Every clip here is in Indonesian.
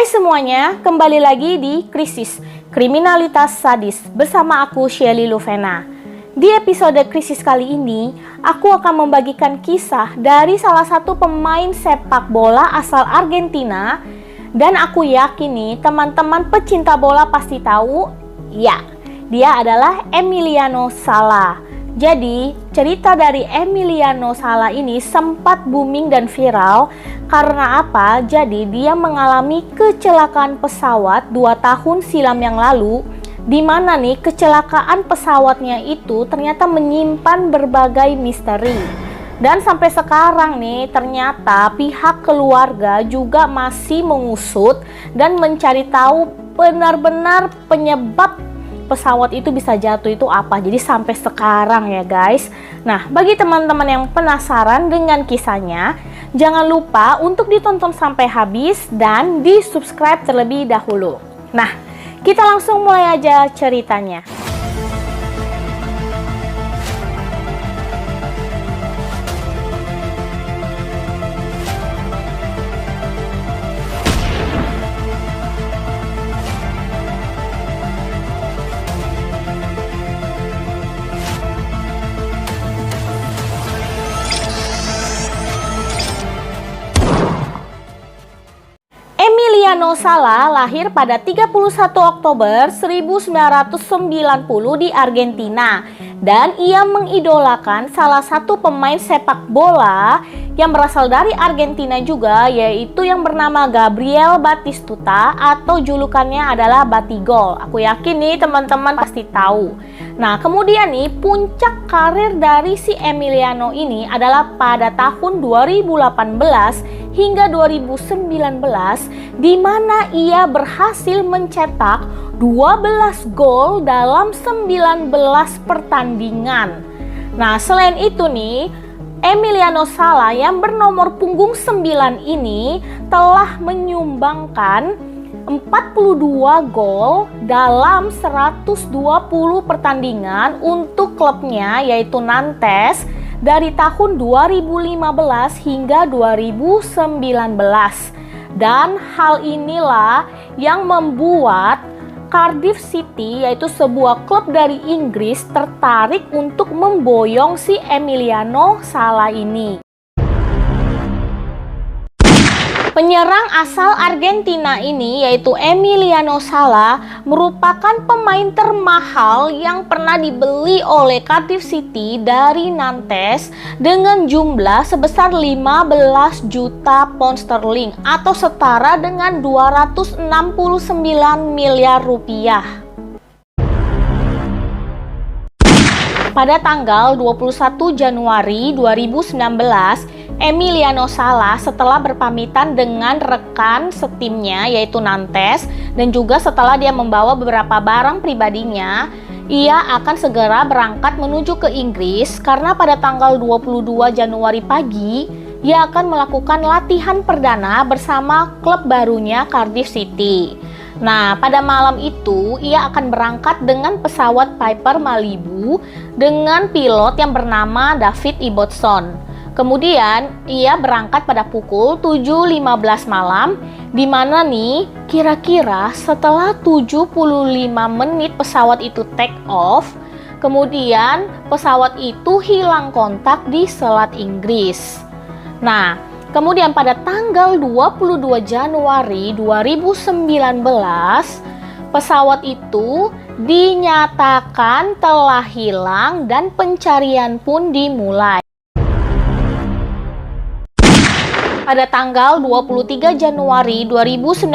semuanya, kembali lagi di Krisis Kriminalitas Sadis bersama aku Shelly Luvena. Di episode Krisis kali ini, aku akan membagikan kisah dari salah satu pemain sepak bola asal Argentina. Dan aku yakin nih teman-teman pecinta bola pasti tahu, ya, dia adalah Emiliano Sala. Jadi, cerita dari Emiliano Sala ini sempat booming dan viral karena apa? Jadi, dia mengalami kecelakaan pesawat 2 tahun silam yang lalu, di mana nih kecelakaan pesawatnya itu ternyata menyimpan berbagai misteri. Dan sampai sekarang nih ternyata pihak keluarga juga masih mengusut dan mencari tahu benar-benar penyebab pesawat itu bisa jatuh itu apa. Jadi sampai sekarang ya guys. Nah, bagi teman-teman yang penasaran dengan kisahnya, jangan lupa untuk ditonton sampai habis dan di subscribe terlebih dahulu. Nah, kita langsung mulai aja ceritanya. Emiliano Sala lahir pada 31 Oktober 1990 di Argentina dan ia mengidolakan salah satu pemain sepak bola yang berasal dari Argentina juga, yaitu yang bernama Gabriel Batistuta atau julukannya adalah Batigol. Aku yakin nih teman-teman pasti tahu. Nah, kemudian nih puncak karir dari si Emiliano ini adalah pada tahun 2018 hingga 2019, di mana ia berhasil mencetak 12 gol dalam 19 pertandingan. Nah, selain itu nih, Emiliano Sala yang bernomor punggung 9 ini telah menyumbangkan 42 gol dalam 120 pertandingan untuk klubnya yaitu Nantes dari tahun 2015 hingga 2019. Dan hal inilah yang membuat Cardiff City, yaitu sebuah klub dari Inggris, tertarik untuk memboyong si Emiliano Sala ini. Penyerang asal Argentina ini yaitu Emiliano Sala merupakan pemain termahal yang pernah dibeli oleh Cardiff City dari Nantes dengan jumlah sebesar 15 juta pound sterling atau setara dengan 269 miliar rupiah. Pada tanggal 21 Januari 2019, Emiliano Sala setelah berpamitan dengan rekan setimnya yaitu Nantes dan juga setelah dia membawa beberapa barang pribadinya, ia akan segera berangkat menuju ke Inggris karena pada tanggal 22 Januari pagi ia akan melakukan latihan perdana bersama klub barunya Cardiff City. Nah, pada malam itu ia akan berangkat dengan pesawat Piper Malibu dengan pilot yang bernama David Ibbotson. Kemudian ia berangkat pada pukul 7.15 malam, di mana nih kira-kira setelah 75 menit pesawat itu take off, kemudian pesawat itu hilang kontak di Selat Inggris. Nah, kemudian pada tanggal 22 Januari 2019, pesawat itu dinyatakan telah hilang dan pencarian pun dimulai. Pada tanggal 23 Januari 2019,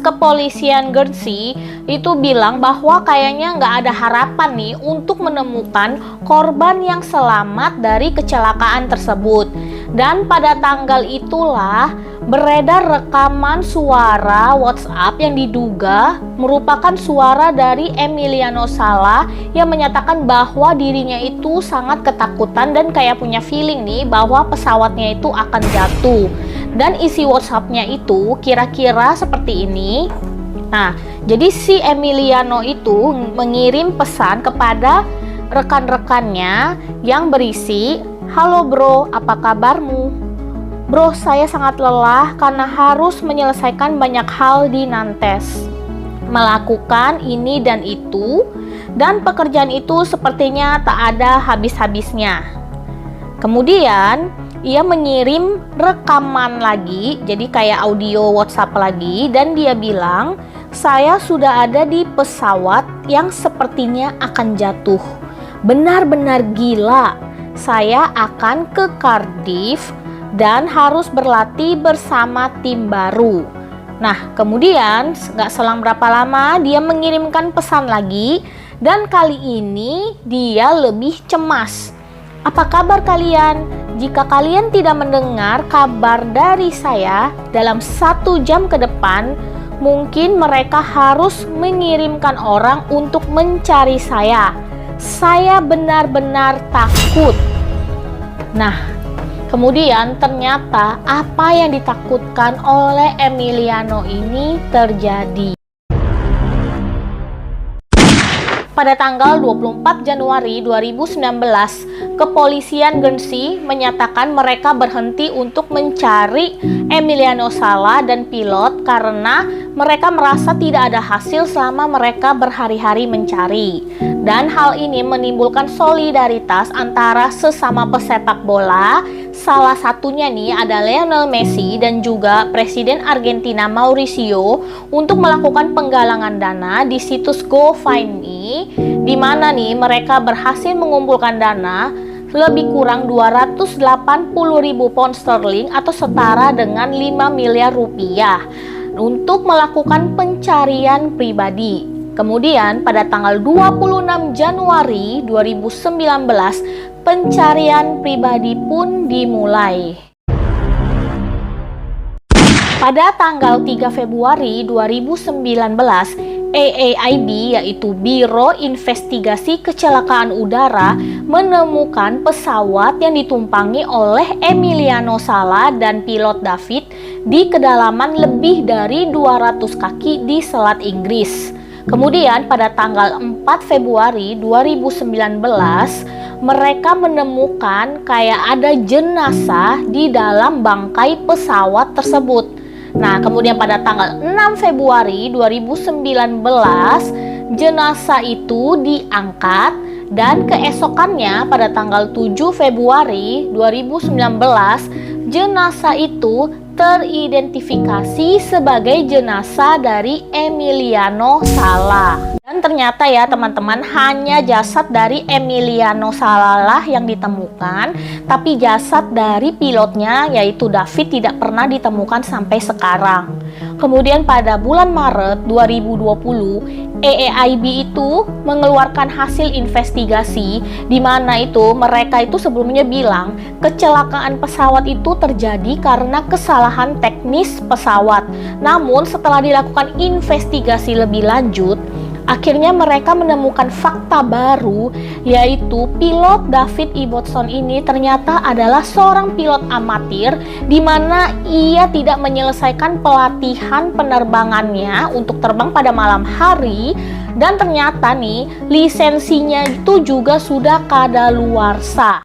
kepolisian Guernsey itu bilang bahwa kayaknya nggak ada harapan nih untuk menemukan korban yang selamat dari kecelakaan tersebut. Dan pada tanggal itulah beredar rekaman suara WhatsApp yang diduga merupakan suara dari Emiliano Sala yang menyatakan bahwa dirinya itu sangat ketakutan dan kayak punya feeling nih bahwa pesawatnya itu akan jatuh. Dan isi WhatsApp-nya itu kira-kira seperti ini. Nah, jadi si Emiliano itu mengirim pesan kepada rekan-rekannya yang berisi, "Halo bro, apa kabarmu? Bro, saya sangat lelah karena harus menyelesaikan banyak hal di Nantes. Melakukan ini dan itu, dan pekerjaan itu sepertinya tak ada habis-habisnya. Kemudian, ia mengirim rekaman lagi, jadi kayak audio WhatsApp lagi, dan dia bilang, saya sudah ada di pesawat yang sepertinya akan jatuh. Benar-benar gila, saya akan ke Cardiff dan harus berlatih bersama tim baru. Nah, kemudian gak selang berapa lama dia mengirimkan pesan lagi, dan kali ini dia lebih cemas. Apa kabar kalian? Jika kalian tidak mendengar kabar dari saya dalam 1 jam ke depan, mungkin mereka harus mengirimkan orang untuk mencari saya. Saya benar-benar takut. Nah, kemudian ternyata apa yang ditakutkan oleh Emiliano ini terjadi. Pada tanggal 24 Januari 2019, kepolisian Guernsey menyatakan mereka berhenti untuk mencari Emiliano Sala dan pilot karena mereka merasa tidak ada hasil selama mereka berhari-hari mencari. Dan hal ini menimbulkan solidaritas antara sesama pesepak bola. Salah satunya nih ada Lionel Messi dan juga Presiden Argentina Mauricio untuk melakukan penggalangan dana di situs GoFundMe, di mana nih mereka berhasil mengumpulkan dana lebih kurang 280.000 pound sterling atau setara dengan 5 miliar rupiah untuk melakukan pencarian pribadi. Kemudian pada tanggal 26 Januari 2019 pencarian pribadi pun dimulai. Pada tanggal 3 Februari 2019, AAIB yaitu Biro Investigasi Kecelakaan Udara menemukan pesawat yang ditumpangi oleh Emiliano Sala dan pilot David di kedalaman lebih dari 200 kaki di Selat Inggris. Kemudian pada tanggal 4 Februari 2019 mereka menemukan kayak ada jenazah di dalam bangkai pesawat tersebut. Nah, kemudian pada tanggal 6 Februari 2019 jenazah itu diangkat dan keesokannya pada tanggal 7 Februari 2019 jenazah itu teridentifikasi sebagai jenazah dari Emiliano Sala. Dan ternyata ya teman-teman, hanya jasad dari Emiliano Sala lah yang ditemukan, tapi jasad dari pilotnya yaitu David tidak pernah ditemukan sampai sekarang. Kemudian pada bulan Maret 2020 AAIB itu mengeluarkan hasil investigasi di mana itu mereka itu sebelumnya bilang kecelakaan pesawat itu terjadi karena kesalahan teknis pesawat. Namun setelah dilakukan investigasi lebih lanjut, akhirnya mereka menemukan fakta baru, yaitu pilot David Ibbotson ini ternyata adalah seorang pilot amatir di mana ia tidak menyelesaikan pelatihan penerbangannya untuk terbang pada malam hari, dan ternyata nih lisensinya itu juga sudah kadaluarsa.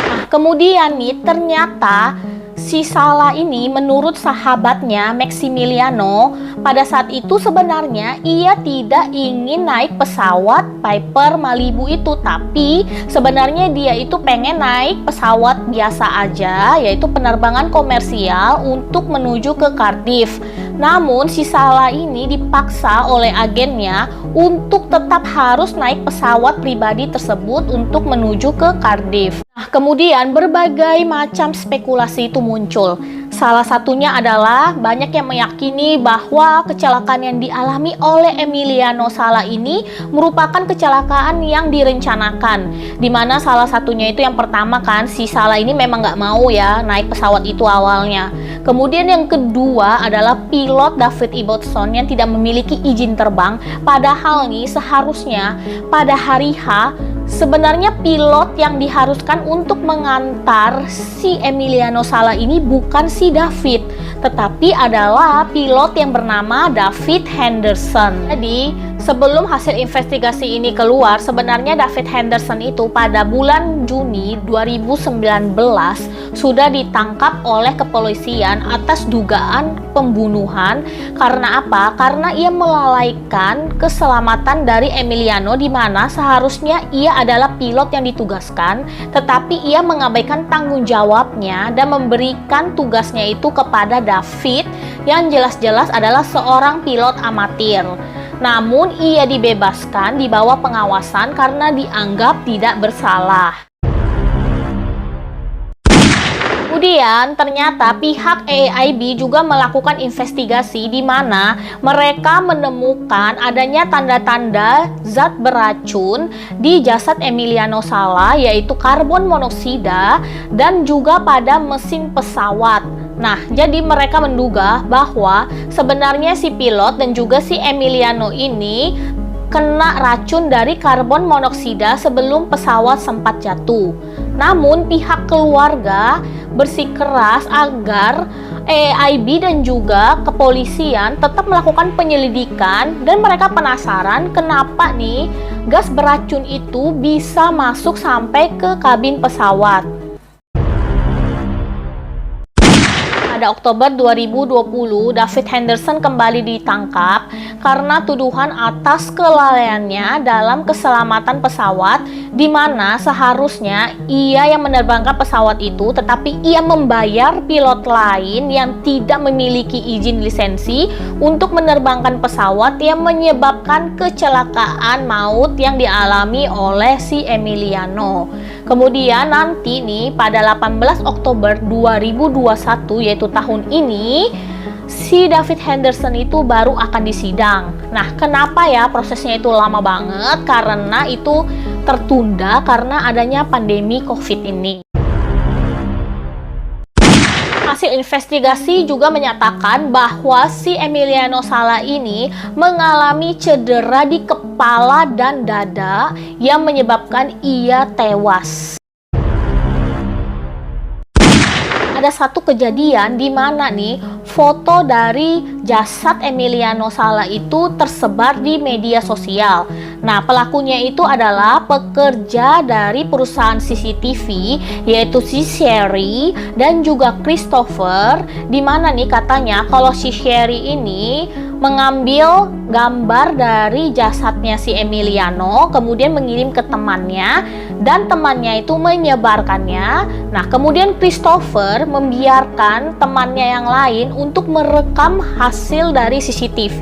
Nah, kemudian nih ternyata si Sala ini menurut sahabatnya Maximiliano pada saat itu sebenarnya ia tidak ingin naik pesawat Piper Malibu itu, tapi sebenarnya dia itu pengen naik pesawat biasa aja, yaitu penerbangan komersial untuk menuju ke Cardiff. Namun si Sala ini dipaksa oleh agennya untuk tetap harus naik pesawat pribadi tersebut untuk menuju ke Cardiff. Nah, kemudian berbagai macam spekulasi itu muncul. Salah satunya adalah banyak yang meyakini bahwa kecelakaan yang dialami oleh Emiliano Sala ini merupakan kecelakaan yang direncanakan. Dimana salah satunya itu yang pertama kan si Sala ini memang nggak mau ya naik pesawat itu awalnya. Kemudian yang kedua adalah pilot David Ibbotson yang tidak memiliki izin terbang. Padahal nih seharusnya pada hari H sebenarnya pilot yang diharuskan untuk mengantar si Emiliano Sala ini bukan si David, tetapi adalah pilot yang bernama David Henderson. Jadi sebelum hasil investigasi ini keluar, sebenarnya David Henderson itu pada bulan Juni 2019 sudah ditangkap oleh kepolisian atas dugaan pembunuhan. Karena apa? Karena ia melalaikan keselamatan dari Emiliano, di mana seharusnya ia adalah pilot yang ditugaskan, tetapi ia mengabaikan tanggung jawabnya dan memberikan tugasnya itu kepada David yang jelas-jelas adalah seorang pilot amatir. Namun ia dibebaskan di bawah pengawasan karena dianggap tidak bersalah. Kemudian ternyata pihak AIB juga melakukan investigasi di mana mereka menemukan adanya tanda-tanda zat beracun di jasad Emiliano Sala, yaitu karbon monoksida dan juga pada mesin pesawat. Nah, jadi mereka menduga bahwa sebenarnya si pilot dan juga si Emiliano ini kena racun dari karbon monoksida sebelum pesawat sempat jatuh. Namun pihak keluarga bersikeras agar AIB dan juga kepolisian tetap melakukan penyelidikan, dan mereka penasaran kenapa nih gas beracun itu bisa masuk sampai ke kabin pesawat. Pada Oktober 2020, David Henderson kembali ditangkap karena tuduhan atas kelalaiannya dalam keselamatan pesawat, di mana seharusnya ia yang menerbangkan pesawat itu, tetapi ia membayar pilot lain yang tidak memiliki izin lisensi untuk menerbangkan pesawat yang menyebabkan kecelakaan maut yang dialami oleh si Emiliano. Kemudian nanti nih pada 18 Oktober 2021, yaitu tahun ini, si David Henderson itu baru akan disidang. Nah, kenapa ya prosesnya itu lama banget? Karena itu tertunda karena adanya pandemi COVID ini. Hasil investigasi juga menyatakan bahwa si Emiliano Sala ini mengalami cedera di kepala dan dada yang menyebabkan ia tewas. Ada satu kejadian di mana nih foto dari jasad Emiliano Sala itu tersebar di media sosial. Nah, pelakunya itu adalah pekerja dari perusahaan CCTV, yaitu si Sherry dan juga Christopher, di mana nih katanya kalau si Sherry ini mengambil gambar dari jasadnya si Emiliano, kemudian mengirim ke temannya, dan temannya itu menyebarkannya. Nah, kemudian Christopher membiarkan temannya yang lain untuk merekam hasil dari CCTV,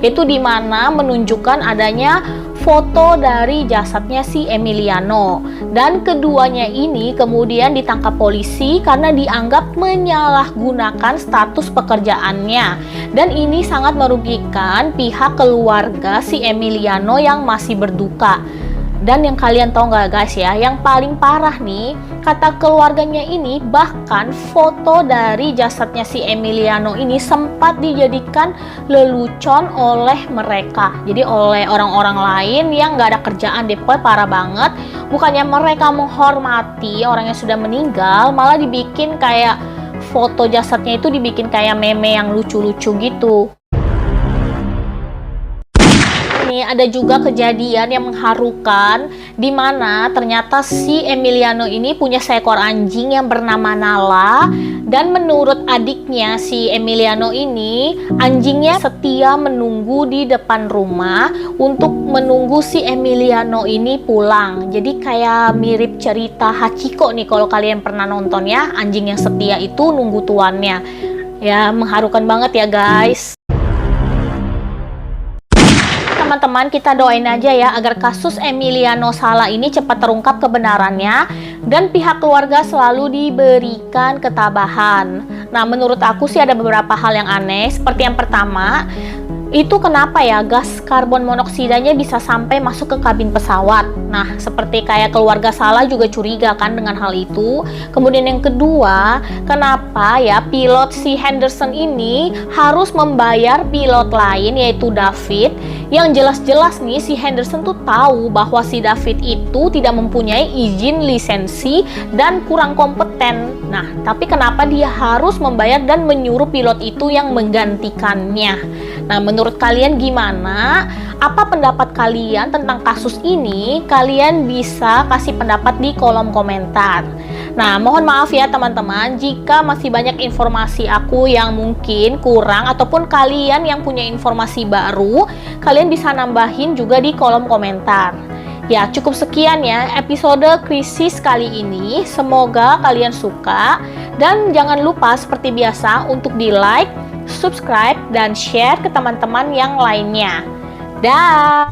yaitu di mana menunjukkan adanya foto dari jasadnya si Emiliano. Dan keduanya ini kemudian ditangkap polisi karena dianggap menyalahgunakan status pekerjaannya, dan ini sangat merugikan pihak keluarga si Emiliano yang masih berduka. Dan yang kalian tahu nggak guys ya, yang paling parah nih, kata keluarganya ini bahkan foto dari jasadnya si Emiliano ini sempat dijadikan lelucon oleh mereka. Jadi oleh orang-orang lain yang nggak ada kerjaan, deh, parah banget. Bukannya mereka menghormati orang yang sudah meninggal, malah dibikin kayak foto jasadnya itu dibikin kayak meme yang lucu-lucu gitu. Ada juga kejadian yang mengharukan di mana ternyata si Emiliano ini punya seekor anjing yang bernama Nala, dan menurut adiknya si Emiliano ini, anjingnya setia menunggu di depan rumah untuk menunggu si Emiliano ini pulang. Jadi kayak mirip cerita Hachiko nih kalau kalian pernah nonton ya, anjing yang setia itu nunggu tuannya. Ya, mengharukan banget ya guys. Teman-teman, kita doain aja ya agar kasus Emiliano Sala ini cepat terungkap kebenarannya dan pihak keluarga selalu diberikan ketabahan. Nah, menurut aku sih ada beberapa hal yang aneh. Seperti yang pertama, Itu kenapa ya gas karbon monoksidanya bisa sampai masuk ke kabin pesawat. Nah, seperti kayak keluarga Salah juga curiga kan dengan hal itu. Kemudian yang kedua, kenapa ya pilot si Henderson ini harus membayar pilot lain yaitu David, yang jelas-jelas nih si Henderson tuh tahu bahwa si David itu tidak mempunyai izin lisensi dan kurang kompeten. Nah, tapi kenapa dia harus membayar dan menyuruh pilot itu yang menggantikannya? Nah, menurut kalian gimana? Apa pendapat kalian tentang kasus ini? Kalian bisa kasih pendapat di kolom komentar. Nah, mohon maaf ya teman-teman jika masih banyak informasi aku yang mungkin kurang ataupun kalian yang punya informasi baru, kalian bisa nambahin juga di kolom komentar. Ya, cukup sekian ya episode krisis kali ini. Semoga kalian suka dan jangan lupa seperti biasa untuk di-like, subscribe, dan share ke teman-teman yang lainnya. Dah.